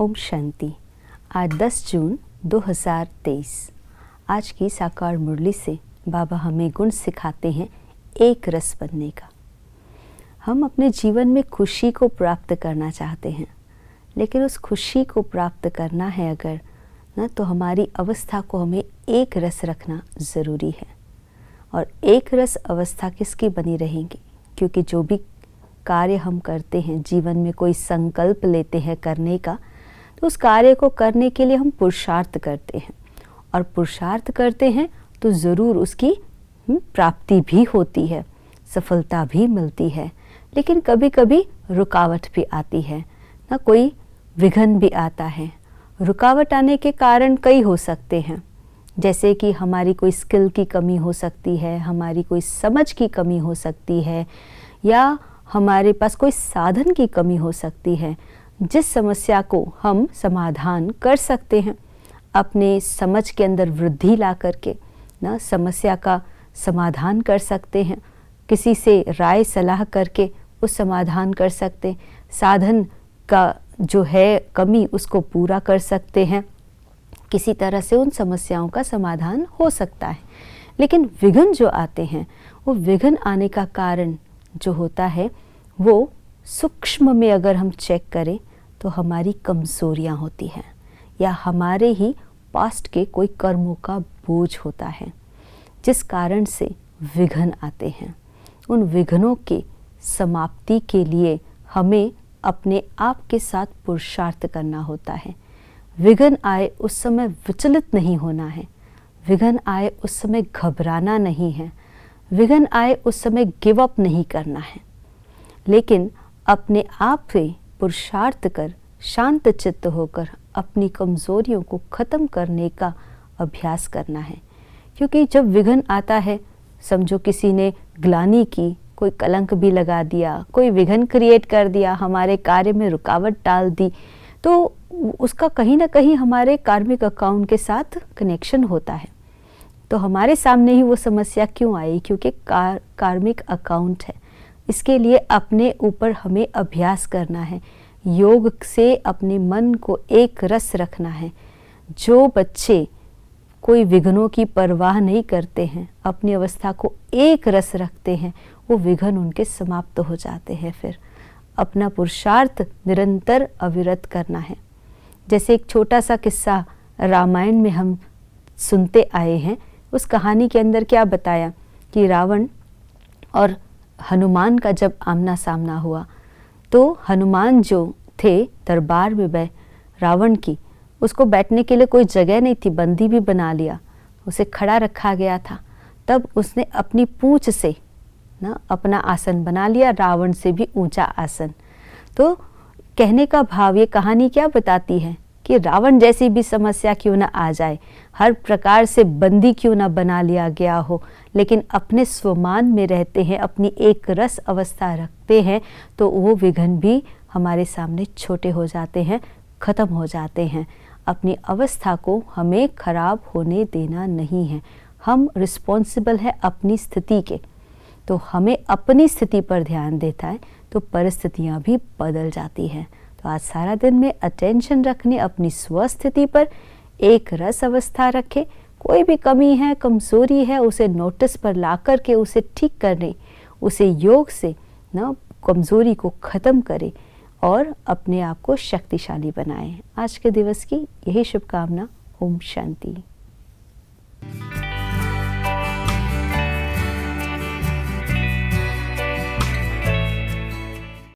ओम शांति। आज 10 जून 2023। आज की साकार मुरली से बाबा हमें गुण सिखाते हैं एक रस बनने का। हम अपने जीवन में खुशी को प्राप्त करना चाहते हैं, लेकिन उस खुशी को प्राप्त करना है अगर ना, तो हमारी अवस्था को हमें एक रस रखना ज़रूरी है। और एक रस अवस्था किसकी बनी रहेगी? क्योंकि जो भी कार्य हम करते हैं, जीवन में कोई संकल्प लेते हैं करने का, तो उस कार्य को करने के लिए हम पुरुषार्थ करते हैं। और पुरुषार्थ करते हैं तो ज़रूर उसकी प्राप्ति भी होती है, सफलता भी मिलती है। लेकिन कभी कभी रुकावट भी आती है ना, कोई विघ्न भी आता है। रुकावट आने के कारण कई हो सकते हैं, जैसे कि हमारी कोई स्किल की कमी हो सकती है, हमारी कोई समझ की कमी हो सकती है, या हमारे पास कोई साधन की कमी हो सकती है। जिस समस्या को हम समाधान कर सकते हैं, अपने समझ के अंदर वृद्धि ला करके ना समस्या का समाधान कर सकते हैं। किसी से राय सलाह करके उस समाधान कर सकते हैं। साधन का जो है कमी उसको पूरा कर सकते हैं। किसी तरह से उन समस्याओं का समाधान हो सकता है। लेकिन विघ्न जो आते हैं, वो विघ्न आने का कारण जो होता है वो सूक्ष्म में अगर हम चेक करें तो हमारी कमज़ोरियाँ होती हैं, या हमारे ही पास्ट के कोई कर्मों का बोझ होता है, जिस कारण से विघ्न आते हैं। उन विघ्नों के समाप्ति के लिए हमें अपने आप के साथ पुरुषार्थ करना होता है। विघ्न आए उस समय विचलित नहीं होना है, विघ्न आए उस समय घबराना नहीं है, विघ्न आए उस समय गिव अप नहीं करना है, लेकिन अपने आप से पुरुषार्थ कर शांत चित्त होकर अपनी कमज़ोरियों को ख़त्म करने का अभ्यास करना है। क्योंकि जब विघ्न आता है, समझो किसी ने ग्लानि की, कोई कलंक भी लगा दिया, कोई विघ्न क्रिएट कर दिया, हमारे कार्य में रुकावट डाल दी, तो उसका कहीं ना कहीं हमारे कार्मिक अकाउंट के साथ कनेक्शन होता है। तो हमारे सामने ही वो समस्या क्यों आई? क्योंकि कार्मिक अकाउंट है। इसके लिए अपने ऊपर हमें अभ्यास करना है, योग से अपने मन को एक रस रखना है। जो बच्चे कोई विघ्नों की परवाह नहीं करते हैं, अपनी अवस्था को एक रस रखते हैं, वो विघ्न उनके समाप्त हो जाते हैं। फिर अपना पुरुषार्थ निरंतर अविरत करना है। जैसे एक छोटा सा किस्सा रामायण में हम सुनते आए हैं। उस कहानी के अंदर क्या बताया कि रावण और हनुमान का जब आमना सामना हुआ, तो हनुमान जो थे दरबार में रावण की, उसको बैठने के लिए कोई जगह नहीं थी, बंदी भी बना लिया, उसे खड़ा रखा गया था। तब उसने अपनी पूंछ से ना अपना आसन बना लिया, रावण से भी ऊंचा आसन। तो कहने का भाव, ये कहानी क्या बताती है कि रावण जैसी भी समस्या क्यों ना आ जाए, हर प्रकार से बंदी क्यों ना बना लिया गया हो, लेकिन अपने स्वमान में रहते हैं, अपनी एक रस अवस्था रखते हैं, तो वो विघ्न भी हमारे सामने छोटे हो जाते हैं, ख़त्म हो जाते हैं। अपनी अवस्था को हमें खराब होने देना नहीं है। हम रिस्पॉन्सिबल है अपनी स्थिति के, तो हमें अपनी स्थिति पर ध्यान देता है तो परिस्थितियाँ भी बदल जाती हैं। तो आज सारा दिन में अटेंशन रखने अपनी स्वस्थिति पर, एक रस अवस्था रखें। कोई भी कमी है, कमज़ोरी है, उसे नोटिस पर ला कर के उसे ठीक करने, उसे योग से ना कमज़ोरी को ख़त्म करें और अपने आप को शक्तिशाली बनाएं। आज के दिवस की यही शुभकामना। ओम शांति।